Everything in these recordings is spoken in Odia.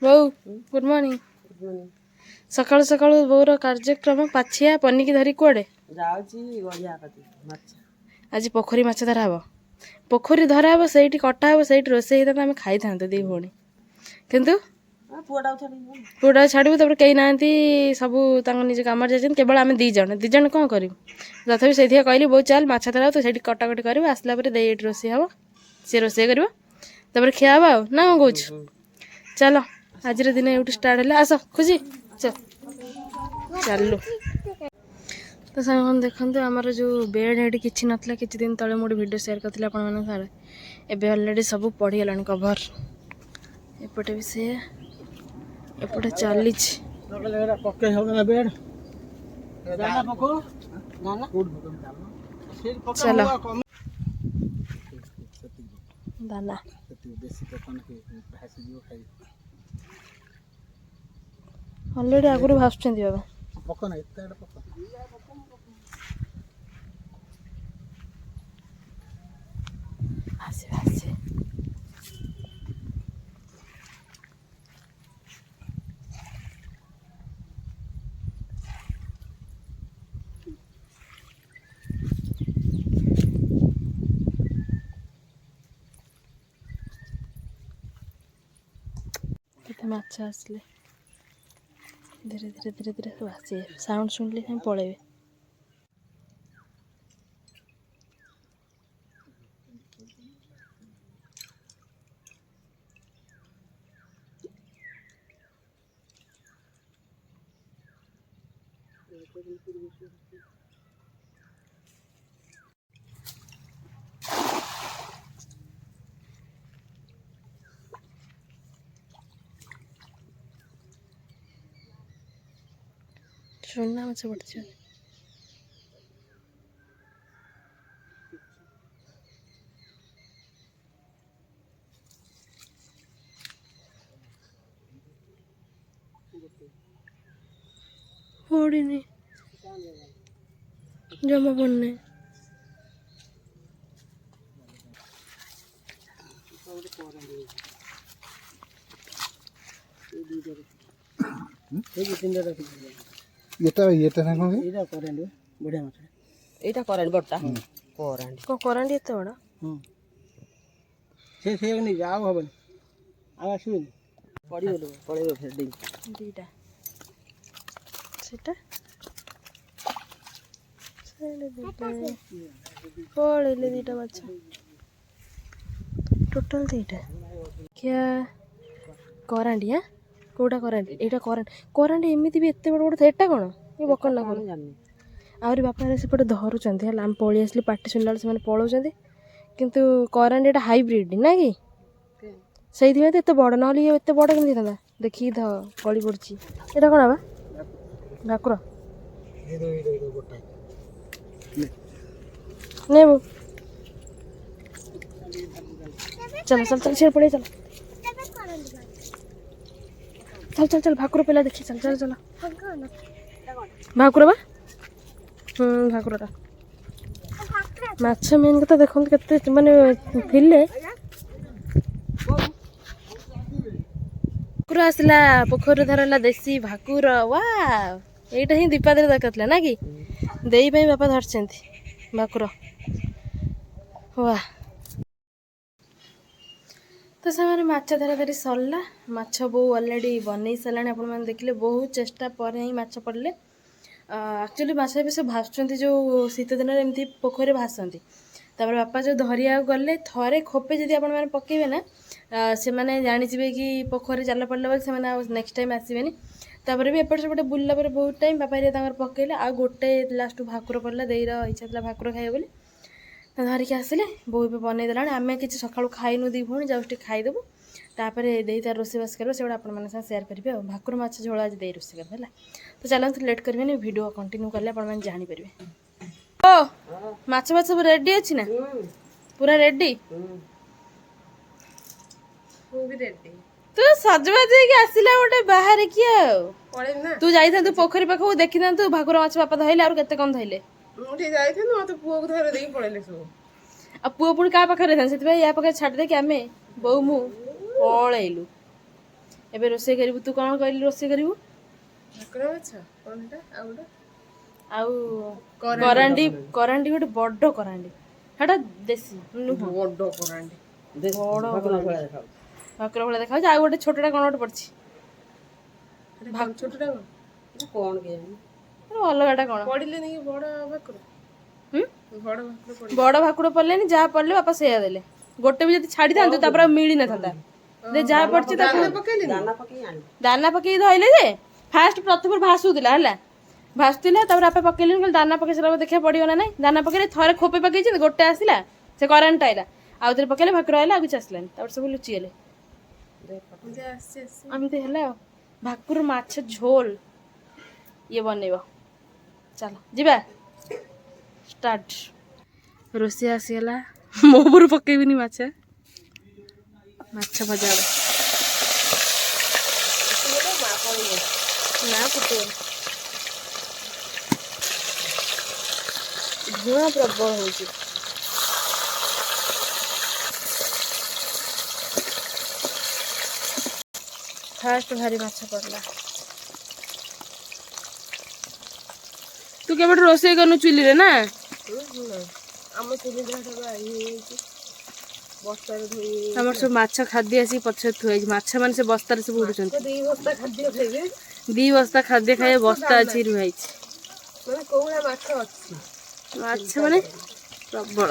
ବୋଉ ଗୁଡ୍ ମର୍ଣ୍ଣିଂ। ସକାଳୁ ସକାଳୁ ବୋଉର କାର୍ଯ୍ୟକ୍ରମ ପାଛିଆ ପନିକି ଧରି କୁଆଡ଼େ ଯାଉଛି ଗଡ଼ିଆ ମାଛ। ଆଜି ପୋଖରୀ ମାଛ ଧରା ହବ। ପୋଖରୀ ଧରା ହବ, ସେଇଠି କଟା ହବ, ସେଇଠି ରୋଷେଇ ହେଇଥାନ୍ତା, ଆମେ ଖାଇଥାନ୍ତୁ ଦି ଭଉଣୀ। କିନ୍ତୁ ପୁଅଟାକୁ ଛାଡ଼ିବୁ, ତାପରେ କେହି ନାହାନ୍ତି, ସବୁ ତାଙ୍କ ନିଜ କାମରେ ଯାଇଛନ୍ତି, କେବଳ ଆମେ ଦି ଜଣ କ'ଣ କରିବୁ? ତଥାପି ସେଇଥିପାଇଁ କହିଲି ବୋଉ ଚାଲ ମାଛ ଧରା ହବ, ତୁ ସେଇଠି କଟାକଟି କରିବୁ, ଆସିଲା ପରେ ଦେଇ ଏଇଠି ରୋଷେଇ ହବ, ସିଏ ରୋଷେଇ କରିବ, ତାପରେ ଖିଆ ହବ ଆଉ ନା କ'ଣ କହୁଛୁ? ଚାଲ ଆଜିର ଦିନ ଏଇଠୁ ଷ୍ଟାର୍ଟ ହେଲା। ଆସ ଖୁସି ଚାଲୁ। ତ ସାଙ୍ଗମାନେ ଦେଖନ୍ତୁ, ଆମର ଯେଉଁ ବେଡ଼୍ ଏଠି କିଛି ନଥିଲା, କିଛି ଦିନ ତଳେ ମୁଁ ଗୋଟେ ଭିଡ଼ିଓ ସେୟାର କରିଥିଲି ଆପଣମାନଙ୍କ ସାଙ୍ଗରେ। ଏବେ ଅଲରେଡ଼ି ସବୁ ପଡ଼ିଗଲାଣି କଭର୍। ଏପଟେ ବି ସେ ଏପଟେ ଚାଲିଛି। ଚାଲ ଦାନା ଅଲରେଡ଼ି ଆଗରୁ ଭାସୁଛନ୍ତି ବାବା। ଆସିବେ ଆସିବେ। କେତେ ମାଛ ଆସିଲେ, ଧୀରେ ଧୀରେ ଧୀରେ ଧୀରେ ସବୁ ଆସିବେ। ସାଉଣ୍ଡ ଶୁଣିଲେ ଆମେ ପଳେଇବେ। ଚୁନା ମାଛ ପଡ଼ିଛନ୍ତି। ପଡ଼ିନି, ଜମା ପଡ଼ିନି। ଏଇଟା କରାଣ୍ଡି ବଡ଼ଟା କରାଣ୍ଡି। କ'ଣ କରାଣ୍ଡି ଏତେ ବଡ଼? ସେ ନେଇଯା, ଆଉ ହବନି, ଆଉ ଆସିବନି, ପଳେଇବ ଦୁଇଟା ସେଟା ପଳେଇଲେ ଦୁଇଟା ମାଛ, ଟୋଟାଲ ଦୁଇଟା। ଖିଆ କରାଣ୍ଡି। କୋଉଟା କରାଣ୍ଡି? ଏଇଟା କରାଣ୍ଡି। କରାଣ୍ଡି ଏମିତି ବି ଏତେ ବଡ଼ ବଡ଼ ଥାଏ। ଏଟା କ'ଣ ଏ ବକର ନା କ'ଣ? ଆହୁରି ବାପା ସେପଟେ ଧରୁଛନ୍ତି ହେଲା। ଆମେ ପଳେଇ ଆସିଲି, ପାଟି ଶୁଣିଲା ବେଳେ ସେମାନେ ପଳାଉଛନ୍ତି। କିନ୍ତୁ କରାଣ୍ଡି ଏଟା ହାଇବ୍ରିଡ୍ ନା କି? ସେଇଥିପାଇଁ ତ ଏତେ ବଡ଼, ନହେଲେ ଇଏ ଏତେ ବଡ଼ କେମିତି ହେଇଥାନ୍ତା? ଦେଖିକି ଗଳି ପଡ଼ିଛି। ଏଇଟା କ'ଣ ବା? ଭାକୁର ନେବୁ। चल चल चल शेर पड़े। चल चल चल चल भाकुर पहला देखिए। चल चल चल भाकुर बा भाकुरटा माछ मेन कथा देखो केते माने थिले भाकुर आसला पोखर धरला देसी भाकुर। वाह एटा ही दीपादरी दरकार ना कि देई पे बापा धरछंती भाकुर। वाह तो से माछ धरा धरी सरला। माछ बो अलरेडी बनई सारा आपण मैंने देखिले बहुत चेष्टा पर ही माछ पड़े। एक्चुअली माछ भी सब भासुंट जो शीत दिन एमती पोखरी भासती। तापर बापा जो धरिया गले थरे खोपे जदि आपण मैंने पकेबे ना से मैंने जानीजे कि पोखरी जाल पड़ला बेल से नेक्स्ट टाइम आसबेनि। तापर भी एपट सेपटे बुलला पर बहुत टाइम बापा पकेले आ गोटे लास्ट भाकुर पड़ला। देईर इच्छा था भाकुर खाइए बोली धरिकी आसिले। बो भी बनई देला। आम कि सका खाइनु दी भूणी जस्ट खाईदेबू। तापर दे तार रोषेईबास कर से आप सेयार करेंगे। भाकुर माछ झोल आज दे रोषे कर। तो चलते लेट करेंगे वीडियो कंटिन्यू कले आपने जानीपर। ओ माछ माछ सब रेडी अच्छी ना पूरा रेडी तू सजबाज आसला गोटे बाहर किए तू जाइए पोखरी पाख देखी था भाकुर माछ बापा धरले आर केते कौन धरले मत पुओ को धर दे पड़े सब आ पुओ पुणी क्या पाखे रही से या पाखे छाड़ दे कि आम बो मु पलू ଏବେ ରୋଷେଇ କରିବୁ। ତୁ କ'ଣ କହିଲୁ ରୋଷେଇ କରିବୁ? ଭାକୁର ମାଛ କ'ଣ ସେଟା ଆଉ କରାଣ୍ଡି କରାଣ୍ଡି ଗୋଟେ ବଡ଼ କରାଣ୍ଡି, ସେଟା ଦେଶୀ ନୁହଁ, ବଡ଼ କରାଣ୍ଡି ବଡ଼ ଭାକୁର ଭଳିଆ ଦେଖାଯାଉଛି। ଭାକୁର ଭଳିଆ ଦେଖାଯାଉଛି। ଆଉ ଗୋଟେ ଛୋଟଟା କ'ଣ ଗୋଟେ ପଡ଼ିଛି, ଛୋଟଟା କ'ଣ କ'ଣ କେଜାଣି ଅଲଗାଟା କ'ଣ ପଡ଼ିଲେ ନାଇଁ ବଡ଼ ଭାକୁର ହୁଁ ବଡ଼ ଭାକୁର ପଡ଼ିଲେ ବଡ଼ ଭାକୁର ପଡ଼ିଲେନି, ଯାହା ପଡ଼ିଲେ ବାପା ସେଇଆ ଦେଲେ। ଗୋଟେ ବି ଯଦି ଛାଡ଼ିଥାନ୍ତୁ ତାପରେ ଆଉ ମିଳି ନଥାନ୍ତା। ଯାହା ପଡ଼ିଛି ତାକୁ ପକେଇଲେ ଦାନା ପକେଇ ଆଣି ଦାନା ପକେଇକି ଧଇଲେ ଯେ ଫାଷ୍ଟ ପ୍ରଥମେ ଭାସୁଥିଲା ହେଲା, ଭାସୁଥିଲା ତାପରେ ବାପା ପକେଇଲେନି, କହିଲେ ଦାନା ପକେଇ ସାରିଲା ପରେ ଦେଖିବା ପଡ଼ିବ ନା ନାହିଁ। ଦାନା ପକେଇଲେ ଥରେ ଖୋପେ ପକେଇଛନ୍ତି, ଗୋଟେ ଆସିଲା ସେ କରେଣ୍ଟ ଆଇଲା, ଆଉ ଥରେ ପକେଇଲେ ଭାକୁର ଆଇଲା, ଆଉ କିଛି ଆସିଲାନି। ତାପରେ ସବୁ ଲୁଚିଗଲେ। ଆସି ଏମିତି ହେଲା ଆଉ। ଭାକୁର ମାଛ ଝୋଲ ଇଏ ବନେଇବ। ଚାଲ ଯିବା ଷ୍ଟାର୍ଟ। ରୋଷେଇ ଆସିଗଲା, ମୋ ଉପରୁ ପକେଇବିନି ମାଛ ଭଜା ହବ। ନା ଫୁଟିବନି, ଧୂଆଁ ପ୍ରବଳ ହଉଛି। ଫାଷ୍ଟ ଭାରି ମାଛ ପଡ଼ିଲା। ତୁ କେବେଠୁ ରୋଷେଇ କରୁନୁ ଚୁଲିରେ ନା? ଆମ ଚୁଲିଟା ହେଇଯାଇଛି ବସ୍ତାରେ ଧୋଇ ଆମର ସବୁ ମାଛ ଖାଦ୍ୟ ଆସିକି ପଛରେ ଥୁଆ ହେଇଛି। ମାଛ ମାନେ ସେ ବସ୍ତାରେ ସବୁ ଉଡୁଛନ୍ତି। 2 ବସ୍ତା ଖାଦ୍ୟ ଖାଇବେ 2 ବସ୍ତା ଖାଦ୍ୟ ଖାଇବା ବସ୍ତା ଅଛି ରୁଆ ହେଇଛି। ମାନେ କୋଉଭଳିଆ ମାଛ ଅଛି ମାଛ ମାନେ ପ୍ରବଳ।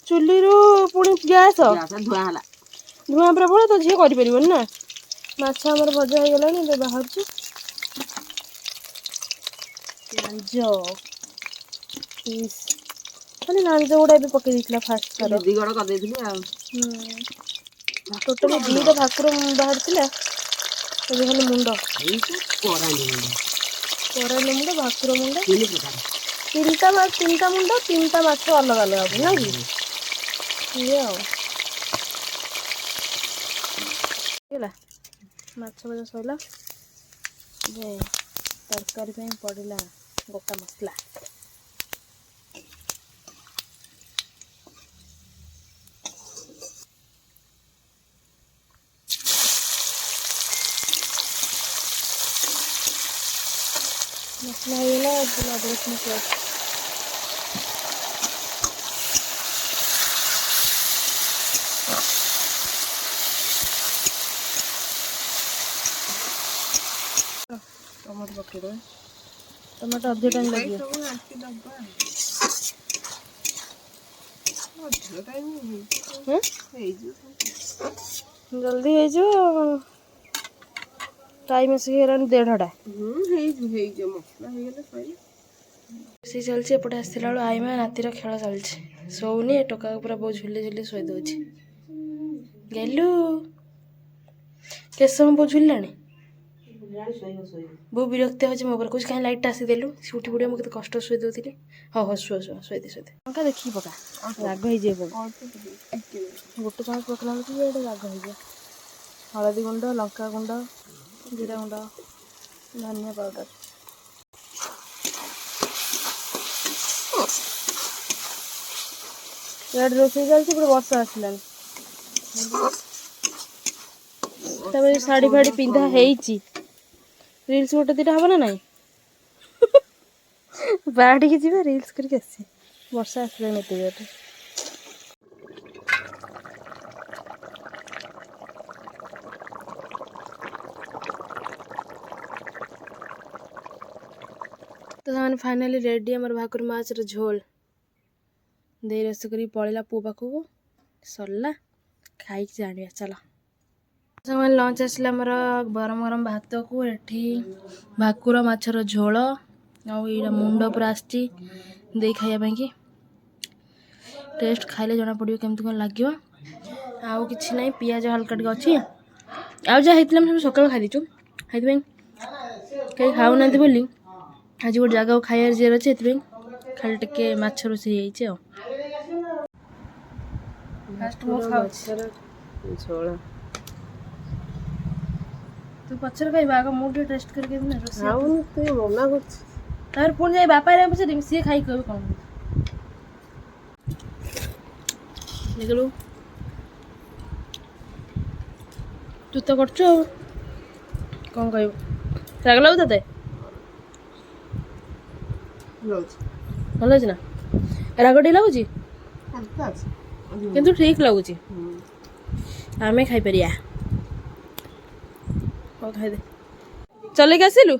ଚୁଲିରୁ ପୁଣି ଗ୍ୟାସ ଧୂଆଁ ହେଲା। ଧୂଆଁ ପ୍ରବଳ, ତ ଝିଅ କରିପାରିବନି ନା। ମାଛ ଆମର ଭଜା ହେଇଗଲାଣି, ଏବେ ବାହାରୁଛି। ଲାଞ୍ଜ ପିସ୍ ଖାଲି ଲାଞ୍ଜ ଗୁଡ଼ା ଏବେ ପକେଇ ଦେଇଥିଲା ଫାଷ୍ଟ ଥର। ଦି ଗଡ଼ କରିଦେଇଥିଲି ଆଉ। ଟୋଟାଲି 2ଟା ଭାକୁର ବାହାରିଥିଲା, ଏବେ ଖାଲି ମୁଣ୍ଡ, କରାଣ୍ଡି ମୁଣ୍ଡ, ଭାକୁର ମୁଣ୍ଡ, 3 ପ୍ରକାର। 3ଟା ମୁଣ୍ଡ, 3ଟା ମାଛ ଅଲଗା ଅଲଗା ନା କି ଇଏ ଆଉ। ହେଲା ମାଛ ଭଜା ସରିଲା, ଯେ ତରକାରୀ ପାଇଁ ପଡ଼ିଲା ଗୋଟା ମସଲା। ମସଲା ହେଇଗଲା, ଅଦରକ ମସଲା ଟମାଟୋ ପକେଇଦେବା। ଟମାଟୋ ଅଧିକ ଟାଇମ୍ ଲାଗିବ। ସବୁ ଆଣ୍ଟି ଦବା ଅଧିକ ଟାଇମ୍ ହେଇଯିବ ଜଲ୍ଦି ହେଇଯିବ। ଟାଇମ୍ ଆସିକି ହେଲାଣି 1:30ଟା। ହେଇଯିବ ମସଲା ହେଇଗଲେ ସରିଲା। ରୋଷେଇ ଚାଲିଛି, ଏପଟେ ଆସିଲା ବେଳୁ ଆଇମା ନାତିର ଖେଳ ଚାଲିଛି। ଶୋଉନି, ଏ ଟୋକାକୁ ପୁରା ବୋଉ ଝୁଲି ଝୁଲି ଶୋଇ ଦେଉଛି। ଗେଲୁ କେତେ ସମୟ ବୋଉ ଝୁଲିଲାଣି। ବୋଉ ବିରକ୍ତ ହେଉଛି ମୋ ଉପରେ, କହୁଛି କାହିଁ ଲାଇଟ୍ଟା ଆସିଦେଲୁ, ସେ ଉଠି ପଡ଼ିବ, ମୁଁ କେତେ କଷ୍ଟ ଶୋଇ ଦେଉଥିଲି। ହଉ ଶୋଇଦେ ଲଙ୍କା ଦେଖିକି ପକା, ରାଗ ହେଇଯିବ। ଗୋଟେ ଚାମଚ ପକେଇଲା ବେଳକୁ ଏଇଟା ରାଗ ହେଇଯିବ। ହଳଦୀ ଗୁଣ୍ଡ, ଲଙ୍କା ଗୁଣ୍ଡ, ଜିରା ଗୁଣ୍ଡ, ଧନିଆ ପାଉଡ଼ର। ଇଆଡ଼େ ରୋଷେଇ ଚାଲିଛି, ପୁରା ବର୍ଷା ଆସିଲାଣି। ତାପରେ ଶାଢ଼ୀ ଫାଢ଼ୀ ପିନ୍ଧା ହେଇଛି, ରିଲ୍ସ ଗୋଟେ 2ଟା ହବ ନା ନାଇଁ। ବାହାରିକି ଯିବେ, ରିଲ୍ସ କରିକି ଆସିବେ। ବର୍ଷା ଆସିଲାଣି ଏତେ ଜୋରରେ। ତ ସେମାନେ ଫାଇନାଲି ରେଡ଼ି, ଆମର ଭାକୁର ମାଛର ଝୋଲ। ଦେଇ ରୋଷେଇ କରିକି ପଳେଇଲା ପୁଅ ପାଖକୁ, ସରିଲା, ଖାଇକି ଜାଣିବା। ଚାଲ ସେମାନେ ଲଞ୍ଚ ଆସିଲା ଆମର ଗରମ ଗରମ ଭାତକୁ, ଏଠି ଭାକୁର ମାଛର ଝୋଳ, ଆଉ ଏଇଟା ମୁଣ୍ଡ ପୁରା ଆସିଛି ଦେଇ ଖାଇବା ପାଇଁକି। ଟେଷ୍ଟ ଖାଇଲେ ଜଣାପଡ଼ିବ କେମିତି କ'ଣ ଲାଗିବ। ଆଉ କିଛି ନାହିଁ, ପିଆଜ ହାଲକା ଟିକେ ଅଛି। ଆଉ ଯାହା ହେଇଥିଲା ଆମେ ସବୁ ସକାଳୁ ଖାଇ ଦେଇଛୁ, ସେଥିପାଇଁ କେହି ଖାଉନାହାନ୍ତି ବୋଲି ଆଜି ଗୋଟେ ଜାଗାକୁ ଖାଇବାର ଯିବାର ଅଛି, ସେଥିପାଇଁ ଖାଲି ଟିକେ ମାଛ ରୋଷେଇ ହେଇଯାଇଛି ଆଉ। ଫାଷ୍ଟ ମୁଁ ଖାଉଛି, ଝୋଳ ତୁ ପଛରେ ଖାଇବା, ଆଗ ମୁଁ ଟିକେ ଟେଷ୍ଟ କରିକି ନା ରୋଷେଇ। ଖାଉନି, ତୁ ମନା କରୁଛୁ। ତାପରେ ପୁଣି ଯାଇ ବାପା ହେରିକାଙ୍କୁ ପଚାରିବି, ସିଏ ଖାଇକି କହିବେ କ'ଣ ଦେଖିଲୁ। ତୁ ତ କରୁଛୁ ଆଉ କ'ଣ କହିବୁ? ରାଗ ଲାଗୁଛି ତତେ? ରହୁଛି ଭଲ ଅଛି ନା? ରାଗ ଟିକେ ଲାଗୁଛି ହାଲକା ଅଛି କିନ୍ତୁ ଠିକ୍ ଲାଗୁଛି। ଆମେ ଖାଇପାରିବା। ହଉ ଖାଇଦେ। ଚଲେଇକି ଆସିଲୁ?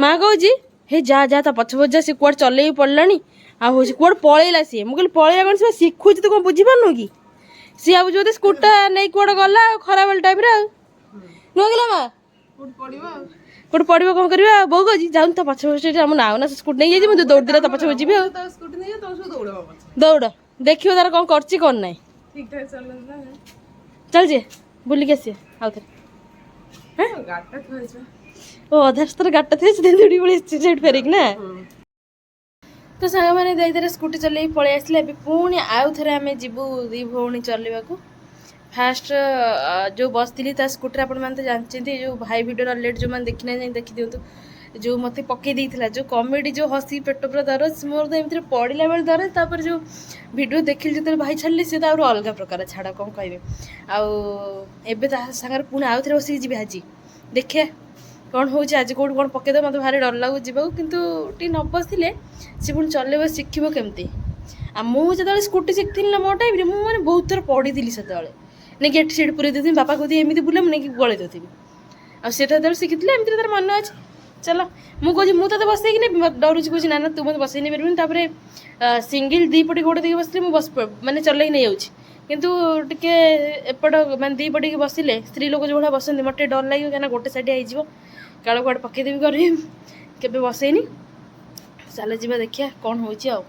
ମା କହୁଛି ହେ ଯା ଯା ତା ପଛ ପଛ ଯା, ସେ କୁଆଡ଼େ ଚଲେଇକି ପଡ଼ିଲାଣି। ଆଉ ହଉଛି କୁଆଡ଼େ ପଳେଇଲା ସିଏ। ମୁଁ କହିଲି ପଳେଇଲା କ'ଣ, ସେ ଶିଖୁଛି, ତୁ କ'ଣ ବୁଝିପାରୁନୁ କି? ସିଏ ଭାବୁଛି ବୋଧେ ସ୍କୁଟିଟା ନେଇ କୁଆଡ଼େ ଗଲା ଆଉ ଖରାବେଳ ଟାଇମ୍ରେ ଆଉ ନୁହଁ କିଲୋ ମା? କୋଉଠି ପଡ଼ିବ ଆଉ କୋଉଠି ପଡ଼ିବ କ'ଣ କରିବା? ବୋଉ କହୁଛି ଯାଉନି ତା ପଛ ପଛ ଆମ ନାଉ ନା ସେ ସ୍କୁଟି ନେଇଯାଇଛି, ମୁଁ ଦୌଡ଼ି ଦିନ ତା ପଛ ପଛ ଯିବି ଆଉ। ତା ସ୍କୁଟି ନେଇ ତୋ ସବୁ ଦୌଡ଼ ହବ ଦୌଡ଼ ଦେଖିବ ତାର କ'ଣ କରୁଛି କ'ଣ ନାହିଁ। ଠିକ୍ ଠାକ୍ ଚାଲୁଛି ନା ଚାଲିଛି ବୁଲିକି ଆସିବା ଆଉ ଥରେ। ଗାଡ଼ିଟା ଥୁଆ ହେଇଛି ଓ ଅଧା ରାସ୍ତାରେ ଗାଡ଼ିଟା ଥିଲେ ସେଥିପାଇଁ ଦୌଡ଼ି ପଳେଇ ଆସିଛି ସେଇଠି ଫେରିକି ନା। ତ ସାଙ୍ଗମାନେ ଦେଇଥିରେ ସ୍କୁଟି ଚଲେଇକି ପଳେଇ ଆସିଲେ। ଏବେ ପୁଣି ଆଉ ଥରେ ଆମେ ଯିବୁ ଦୁଇ ଭଉଣୀ ଚଲେଇବାକୁ। ଫାଷ୍ଟ ଯେଉଁ ବସିଥିଲି ତା ସ୍କୁଟିରେ ଆପଣମାନେ ତ ଜାଣିଛନ୍ତି, ଯେଉଁ ଭାଇ ଭିଡ଼ିଓର ଅଲରେଡ଼ି ଯେଉଁମାନେ ଦେଖିନାହାନ୍ତି ଯାଇ ଦେଖିଦିଅନ୍ତୁ। ଯେଉଁ ମୋତେ ପକେଇ ଦେଇଥିଲା ଯେଉଁ କମେଡ଼ି, ଯେଉଁ ହସି ପେଟ ପୁରା ଦରଜ, ମୋର ତ ଏମିତିରେ ପଡ଼ିଲା ବେଳେ ଦରଜ। ତାପରେ ଯେଉଁ ଭିଡ଼ିଓ ଦେଖିଲି ଯେତେବେଳେ ଭାଇ ଛାଡ଼ିଲି, ସେ ତ ଆହୁରି ଅଲଗା ପ୍ରକାର, ଛାଡ଼ କ'ଣ କହିବେ। ଆଉ ଏବେ ତା ସାଙ୍ଗରେ ପୁଣି ଆଉ ଥରେ ବସିକି ଯିବି ଆଜି। ଦେଖିବା କ'ଣ ହେଉଛି ଆଜି, କେଉଁଠି କ'ଣ ପକେଇଦେବ। ମୋତେ ଭାରି ଡର ଲାଗୁଛି ଯିବାକୁ, କିନ୍ତୁ ଟିକେ ନ ବସିଲେ ସେ ପୁଣି ଚଲେଇବ ଶିଖିବ କେମିତି। ଆଉ ମୁଁ ଯେତେବେଳେ ସ୍କୁଟି ଶିଖିଥିଲି ନା ମୋ ଟାଇମ୍ରେ, ମୁଁ ମାନେ ବହୁତ ଥର ପଡ଼ିଥିଲି ସେତେବେଳେ। ନେଇକି ଏଠି ସେଠି ପୁରେଇ ଦେଉଥିବି, ବାପା କହୁଥିବେ ଏମିତି ବୁଲେ, ମୁଁ ନେଇକି ଗଳେଇ ଦେଉଥିବି। ଆଉ ସେଟା ଯେତେବେଳେ ଶିଖିଥିଲେ ଏମିତିରେ ତାର ମନେ ଅଛି। ଚାଲ ମୁଁ କହୁଛି ମୁଁ ତତେ ବସେଇକି ନେବି, ଡରୁଛି, କହୁଛି ନା ନା ତୁ ମୋତେ ବସେଇ ନେଇପାରିବୁନି। ତାପରେ ସିଙ୍ଗିଲ୍ ଦୁଇ ପଟେ ଗୋଡ଼ ଦେଇକି ବସିଲେ ମୁଁ ମାନେ ଚଲେଇକି ନେଇଯାଉଛି, କିନ୍ତୁ ଟିକେ ଏପଟ ମାନେ ଦୁଇ ପଟିକି ବସିଲେ ସ୍ତ୍ରୀ ଲୋକ ଯେଉଁ ଭଳିଆ ବସନ୍ତି ମୋତେ ଟିକେ ଡର ଲାଗିବ, କାହିଁକିନା ଗୋଟେ ସାଇଡ଼୍ ହେଇଯିବ, କାଳେ କୁଆଡ଼େ ପକେଇଦେବି କରିବି। କେବେ ବସେଇନି। ଚାଲ ଯିବା ଦେଖିବା କ'ଣ ହେଉଛି ଆଉ।